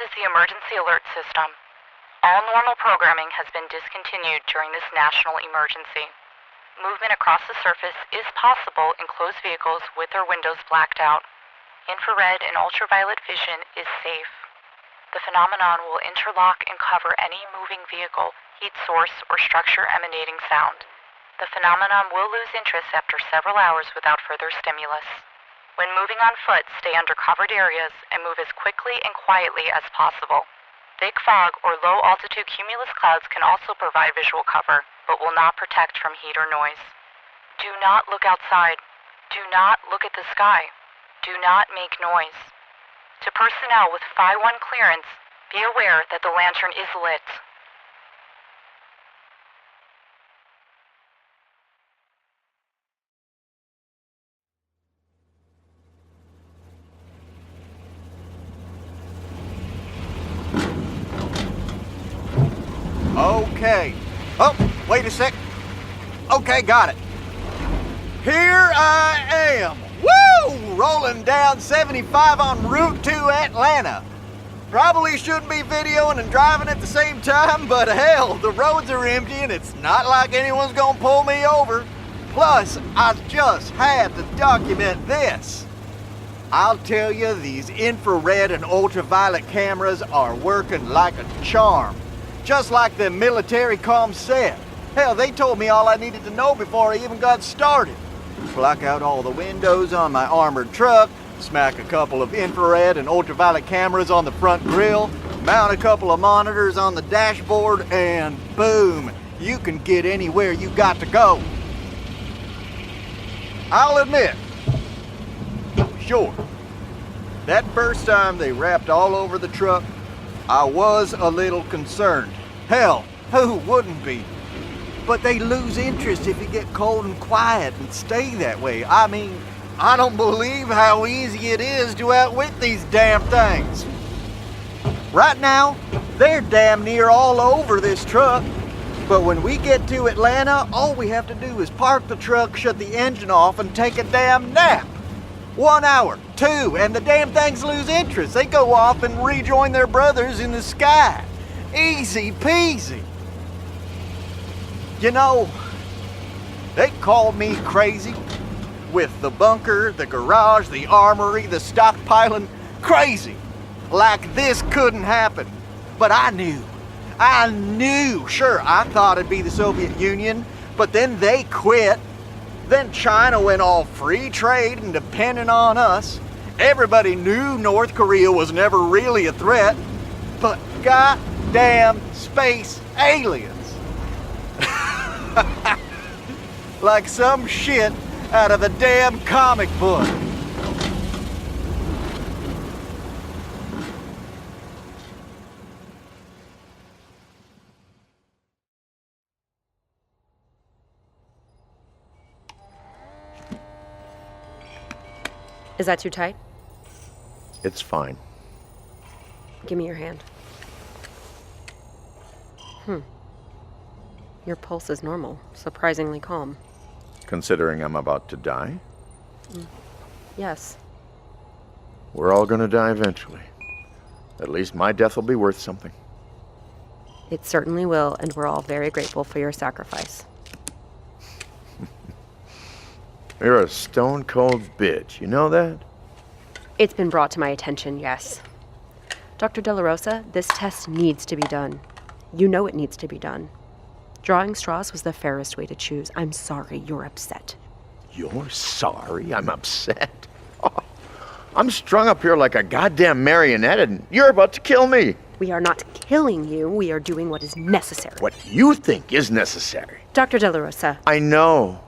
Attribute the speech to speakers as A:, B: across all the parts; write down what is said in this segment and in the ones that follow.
A: is the emergency alert system. All normal programming has been discontinued during this national emergency. Movement across the surface is possible in closed vehicles with their windows blacked out. Infrared and ultraviolet vision is safe. The phenomenon will interlock and cover any moving vehicle, heat source, or structure emanating sound. The phenomenon will lose interest after several hours without further stimulus. When moving on foot, stay under covered areas and move as quickly and quietly as possible. Thick fog or low-altitude cumulus clouds can also provide visual cover, but will not protect from heat or noise. Do not look outside. Do not look at the sky. Do not make noise. To personnel with Phi 1 clearance, be aware that the lantern is lit.
B: Okay. Oh, wait a sec. Okay, got it. Here I am. Woo! Rolling down 75 en route to Atlanta. Probably shouldn't be videoing and driving at the same time, but hell, the roads are empty and it's not like anyone's gonna pull me over. Plus, I just had to document this. I'll tell you, these infrared and ultraviolet cameras are working like a charm. Just like the military comms said. Hell, they told me all I needed to know before I even got started. Block out all the windows on my armored truck, smack a couple of infrared and ultraviolet cameras on the front grille, mount a couple of monitors on the dashboard, and boom, you can get anywhere you got to go. I'll admit, sure, that first time they rapped all over the truck, I was a little concerned. Hell, who wouldn't be? But they lose interest if you get cold and quiet and stay that way. I mean, I don't believe how easy it is to outwit these damn things. Right now, they're damn near all over this truck. But when we get to Atlanta, all we have to do is park the truck, shut the engine off, and take a damn nap. 1 hour, 2, and the damn things lose interest. They go off and rejoin their brothers in the sky. Easy peasy. You know, they called me crazy with the bunker, the garage, the armory, the stockpiling. Crazy. Like this couldn't happen. But I knew. Sure, I thought it'd be the Soviet Union, but then they quit. Then China went all free trade and dependent on us. Everybody knew North Korea was never really a threat. But goddamn space aliens. Like some shit out of a damn comic book.
C: Is that too tight?
D: It's fine.
C: Give me your hand. Your pulse is normal, surprisingly calm.
D: Considering I'm about to die?
C: Yes.
D: We're all gonna die eventually. At least my death will be worth something.
C: It certainly will, and we're all very grateful for your sacrifice.
D: You're a stone-cold bitch, you know that?
C: It's been brought to my attention, yes. Dr. De La Rosa, this test needs to be done. You know it needs to be done. Drawing straws was the fairest way to choose. I'm sorry you're upset.
D: You're sorry I'm upset? Oh, I'm strung up here like a goddamn marionette and you're about to kill me.
C: We are not killing you. We are doing what is necessary.
D: What you think is necessary.
C: Dr. De La Rosa.
D: I know.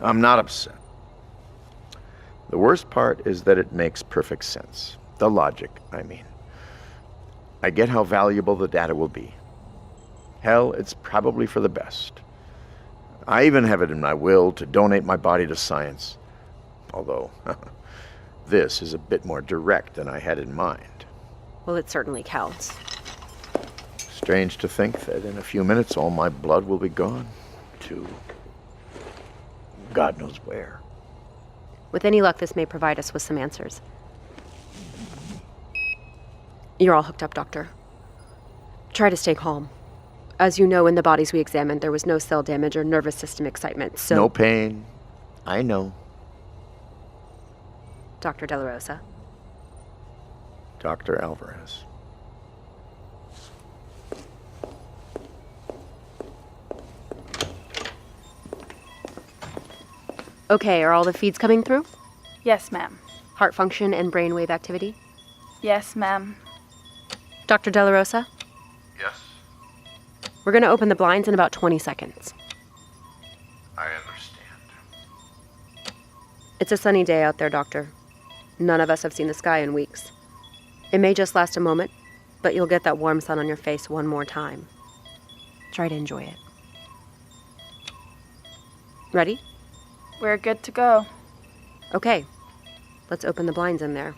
D: I'm not upset. The worst part is that it makes perfect sense. The logic, I mean. I get how valuable the data will be. Hell, it's probably for the best. I even have it in my will to donate my body to science. Although, this is a bit more direct than I had in mind.
C: Well, it certainly counts.
D: Strange to think that in a few minutes all my blood will be gone to God knows where.
C: With any luck, this may provide us with some answers. You're all hooked up, Doctor. Try to stay calm. As you know, in the bodies we examined, there was no cell damage or nervous system excitement, so...
D: No pain. I know.
C: Dr. De La Rosa.
D: Dr. Alvarez.
C: Okay, are all the feeds coming through?
E: Yes, ma'am.
C: Heart function and brainwave activity?
E: Yes, ma'am.
C: Dr. De La Rosa?
D: Yes,
C: We're going to open the blinds in about 20 seconds.
D: I understand.
C: It's a sunny day out there, Doctor. None of us have seen the sky in weeks. It may just last a moment, but you'll get that warm sun on your face one more time. Try to enjoy it. Ready?
E: We're good to go.
C: Okay. Let's open the blinds in there.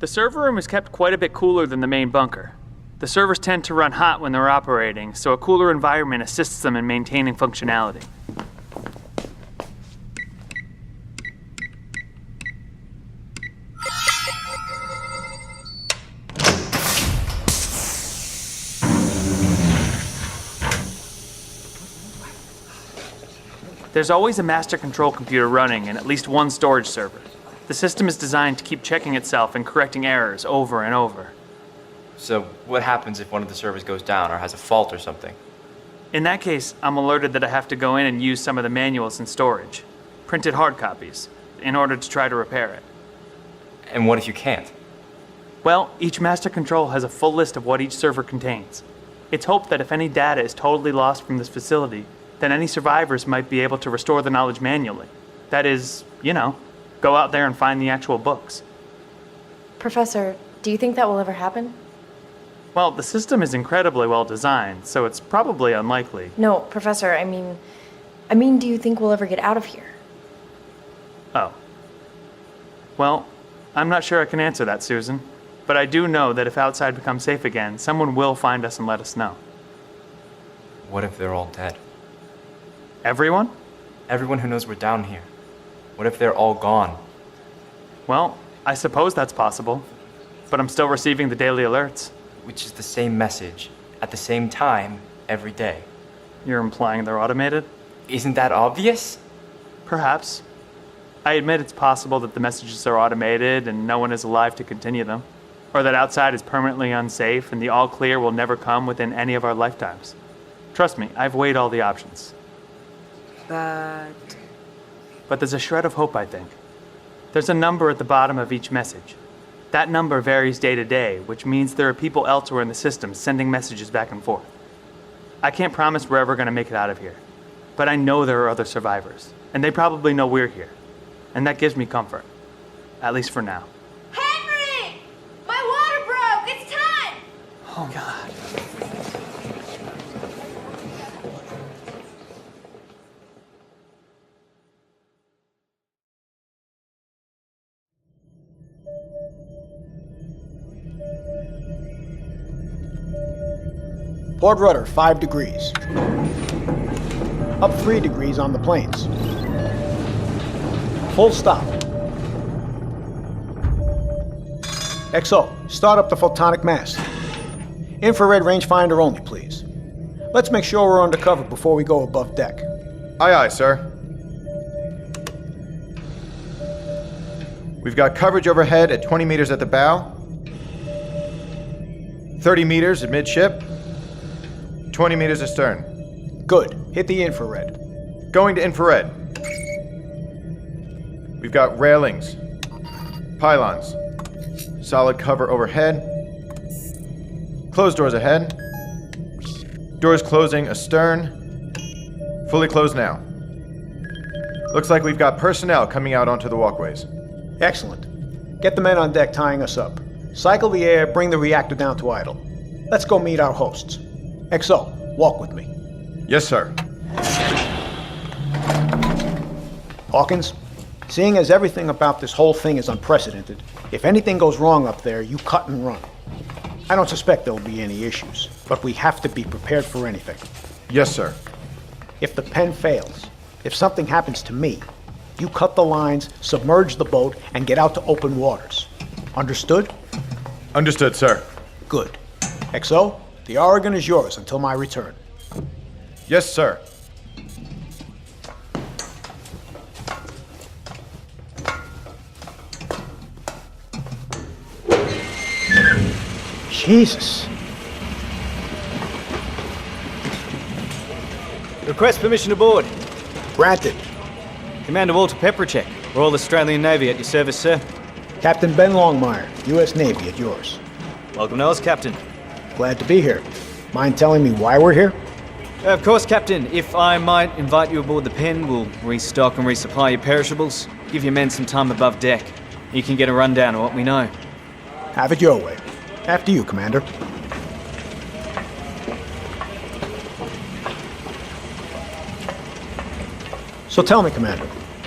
F: The server room is kept quite a bit cooler than the main bunker. The servers tend to run hot when they're operating, so a cooler environment assists them in maintaining functionality. There's always a master control computer running and at least one storage server. The system is designed to keep checking itself and correcting errors over and over.
G: So what happens if one of the servers goes down or has a fault or something?
F: In that case, I'm alerted that I have to go in and use some of the manuals in storage, printed hard copies, in order to try to repair it.
G: And what if you can't?
F: Well, each master control has a full list of what each server contains. It's hoped that if any data is totally lost from this facility, then any survivors might be able to restore the knowledge manually. That is, go out there and find the actual books.
H: Professor, do you think that will ever happen?
F: Well, the system is incredibly well designed, so it's probably unlikely.
H: No, Professor, I mean, do you think we'll ever get out of here?
F: Oh. Well, I'm not sure I can answer that, Susan. But I do know that if outside becomes safe again, someone will find us and let us know.
G: What if they're all dead?
F: Everyone?
G: Everyone who knows we're down here. What if they're all gone?
F: Well, I suppose that's possible. But I'm still receiving the daily alerts.
G: Which is the same message, at the same time, every day.
F: You're implying they're automated?
G: Isn't that obvious?
F: Perhaps. I admit it's possible that the messages are automated and no one is alive to continue them. Or that outside is permanently unsafe and the all clear will never come within any of our lifetimes. Trust me, I've weighed all the options. But there's a shred of hope, I think. There's a number at the bottom of each message. That number varies day to day, which means there are people elsewhere in the system sending messages back and forth. I can't promise we're ever going to make it out of here, but I know there are other survivors, and they probably know we're here. And that gives me comfort, at least for now.
I: Henry! My water broke! It's time!
F: Oh, God.
J: Port rudder, 5 degrees. Up 3 degrees on the planes. Full stop. XO, start up the photonic mast. Infrared rangefinder only, please. Let's make sure we're under cover before we go above deck.
B: Aye, aye, sir. We've got coverage overhead at 20 meters at the bow, 30 meters at midship, 20 meters astern.
J: Good. Hit the infrared.
B: Going to infrared. We've got railings, pylons, solid cover overhead, closed doors ahead, doors closing astern, fully closed now. Looks like we've got personnel coming out onto the walkways.
J: Excellent. Get the men on deck tying us up. Cycle the air, bring the reactor down to idle. Let's go meet our hosts. XO, walk with me.
B: Yes, sir.
J: Hawkins, Seeing as everything about this whole thing is unprecedented, if anything goes wrong up there, you cut and run. I don't suspect there'll be any issues, but we have to be prepared for anything.
D: Yes, sir.
J: If the pen fails, if something happens to me, you cut the lines, submerge the boat, and get out to open waters. Understood?
D: Understood, sir.
J: Good. XO, the Oregon is yours until my return.
D: Yes, sir.
J: Jesus.
K: Request permission to board.
J: Granted.
K: Commander Walter Pepperchek, Royal Australian Navy at your service, sir.
J: Captain Ben Longmire, U.S. Navy at yours.
K: Welcome to us, Captain.
J: Glad to be here. Mind telling me why we're here?
K: Of course, Captain. If I might invite you aboard the Pen, we'll restock and resupply your perishables. Give your men some time above deck. You can get a rundown of what we know.
J: Have it your way. After you, Commander. So tell me, Commander,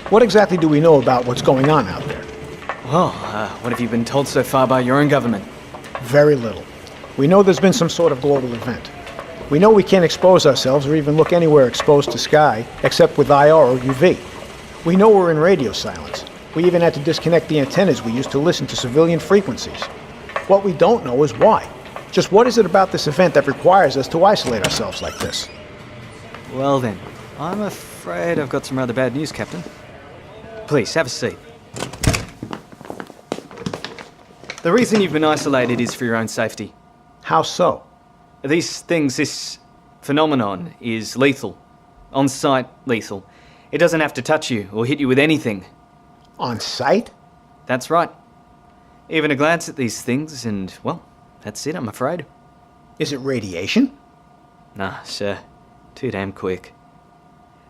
J: what exactly do we know about what's going on out there?
K: Well, what have you been told so far by your own government?
J: Very little. We know there's been some sort of global event. We know we can't expose ourselves or even look anywhere exposed to sky, except with IR or UV. We know we're in radio silence. We even had to disconnect the antennas we used to listen to civilian frequencies. What we don't know is why. Just what is it about this event that requires us to isolate ourselves like this?
K: Well then, I'm afraid I've got some rather bad news, Captain. Please, have a seat. The reason you've been isolated is for your own safety.
J: How so?
K: This phenomenon is lethal. On-site lethal. It doesn't have to touch you or hit you with anything.
J: On sight?
K: That's right. Even a glance at these things and, well, that's it, I'm afraid.
J: Is it radiation?
K: Nah, sir. Too damn quick.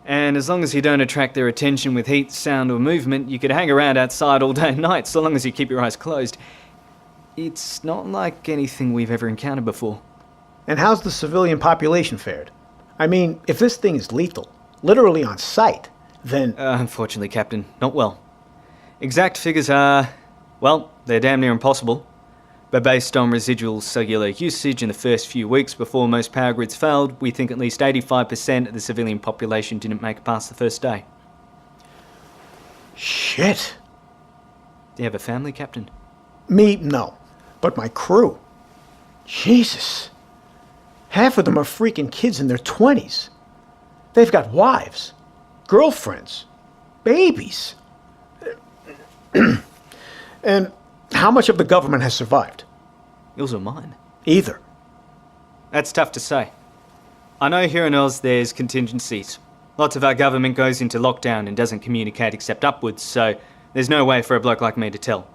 K: And as long as you don't attract their attention with heat, sound or movement, you could hang around outside all day and night so long as you keep your eyes closed. It's not like anything we've ever encountered before.
J: And how's the civilian population fared? I mean, if this thing is lethal, literally on sight, then...
K: Unfortunately, Captain, not well. Exact figures are... well, they're damn near impossible. But based on residual cellular usage in the first few weeks before most power grids failed, we think at least 85% of the civilian population didn't make it past the first day.
J: Shit.
K: Do you have a family, Captain?
J: Me, no. But my crew. Jesus. Half of them are freaking kids in their 20s. They've got wives, girlfriends, babies. And how much of the government has survived?
K: Yours or mine?
J: Either.
K: That's tough to say. I know here in Oz there's contingencies. Lots of our government goes into lockdown and doesn't communicate except upwards, so there's no way for a bloke like me to tell.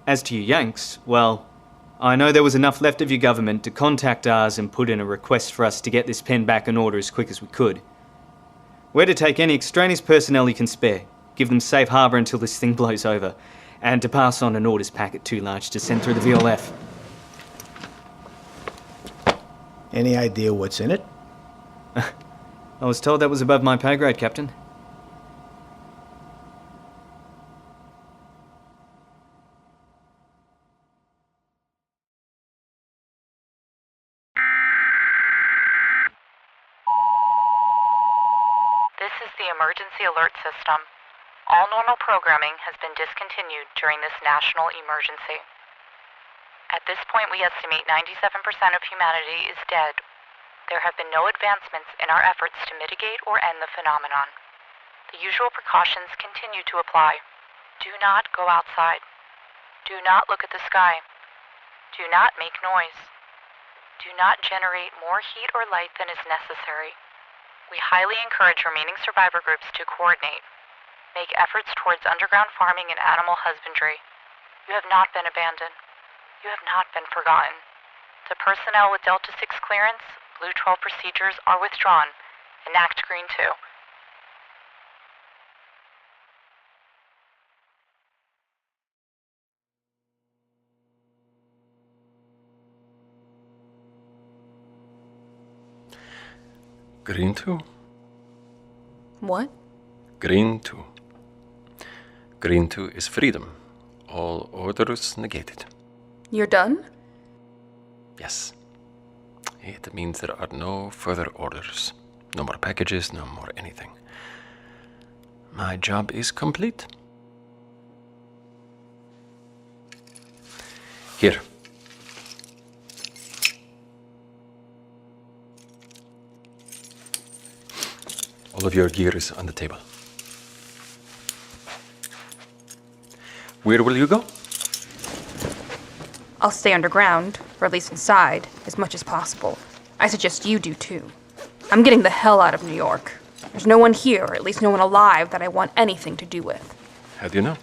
K: As to you Yanks, well, I know there was enough left of your government to contact ours and put in a request for us to get this pen back in order as quick as we could. We're to take any extraneous personnel you can spare, give them safe harbour until this thing blows over, and to pass on an orders packet too large to send through the VLF.
J: Any idea what's in it?
K: I was told that was above my pay grade, Captain.
A: This is the emergency alert system. All normal programming has been discontinued during this national emergency. At this point, we estimate 97% of humanity is dead. There have been no advancements in our efforts to mitigate or end the phenomenon. The usual precautions continue to apply. Do not go outside. Do not look at the sky. Do not make noise. Do not generate more heat or light than is necessary. We highly encourage remaining survivor groups to coordinate. Make efforts towards underground farming and animal husbandry. You have not been abandoned. You have not been forgotten. To personnel with Delta 6 clearance, Blue 12 procedures are withdrawn. Enact Green 2.
L: Green 2?
H: What?
L: Green 2. agreeing to is freedom. All orders negated.
E: You're done?
L: Yes. It means there are no further orders. No more packages, no more anything. My job is complete. Here. All of your gear is on the table. Where will you go?
M: I'll stay underground, or at least inside, as much as possible. I suggest you do too. I'm getting the hell out of New York. There's no one here, or at least no one alive, that I want anything to do with.
L: How do you know?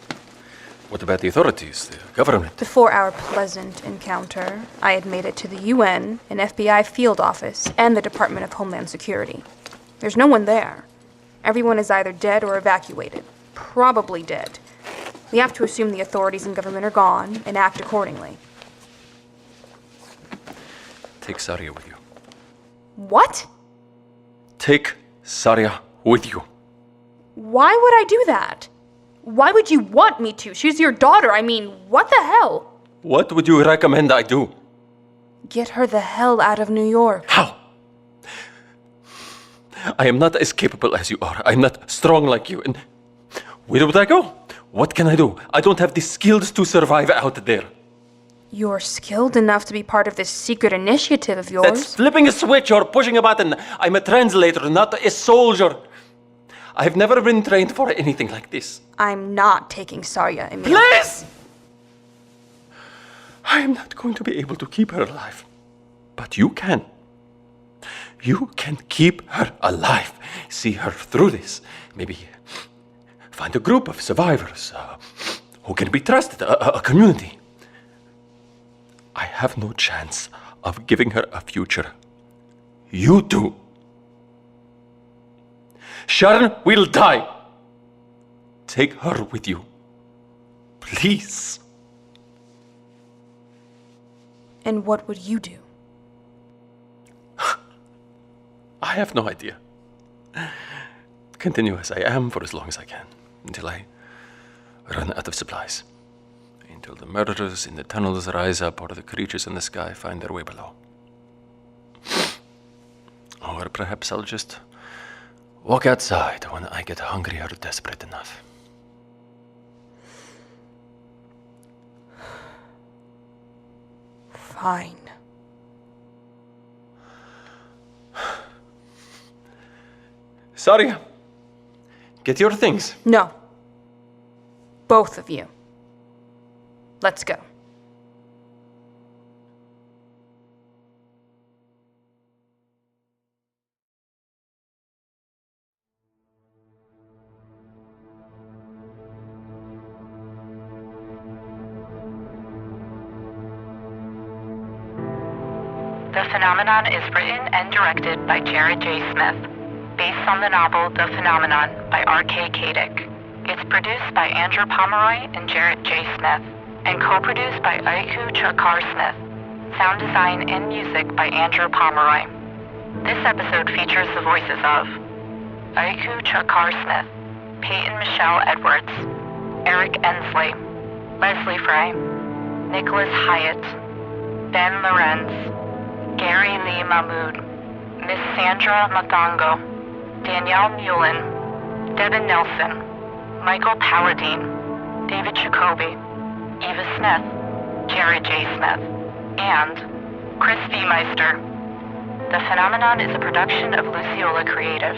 L: What about the authorities, the government?
M: Before our pleasant encounter, I had made it to the UN, an FBI field office, and the Department of Homeland Security. There's no one there. Everyone is either dead or evacuated. Probably dead. We have to assume the authorities and government are gone and act accordingly.
L: Take Saria with you.
M: What?
L: Take Saria with you.
M: Why would I do that? Why would you want me to? She's your daughter. I mean, what the hell?
L: What would you recommend I do?
M: Get her the hell out of New York.
L: How? I am not as capable as you are. I'm not strong like you. And where would I go? What can I do? I don't have the skills to survive out there.
M: You're skilled enough to be part of this secret initiative of yours.
L: That's flipping a switch or pushing a button. I'm a translator, not a soldier. I've never been trained for anything like this.
M: I'm not taking Saria, Emil.
L: Please! I am not going to be able to keep her alive. But you can. You can keep her alive. See her through this. Maybe find a group of survivors who can be trusted, a community. I have no chance of giving her a future. You do. Sharon will die. Take her with you. Please.
M: And what would you do?
L: I have no idea. Continue as I am for as long as I can, until I run out of supplies. Until the murderers in the tunnels rise up or the creatures in the sky find their way below. Or perhaps I'll just walk outside when I get hungry or desperate enough.
M: Fine.
L: Saria, get your things.
M: No. Both of you. Let's go.
A: The Phenomenon is written and directed by Jared J. Smith, based on the novel The Phenomenon by R.K. Kadick. It's produced by Andrew Pomeroy and Jared J. Smith, and co-produced by Aiku Chakar Smith. Sound design and music by Andrew Pomeroy. This episode features the voices of Aiku Chakar Smith, Peyton Michelle Edwards, Eric Ensley, Leslie Frey, Nicholas Hyatt, Ben Lorenz, Gary Lee Mahmood, Miss Sandra Matango, Danielle Mullen, Devin Nelson, Michael Paladine, David Jacoby, Eva Smith, Jared J. Smith, and Chris V. Meister. The Phenomenon is a production of Luciola Creative.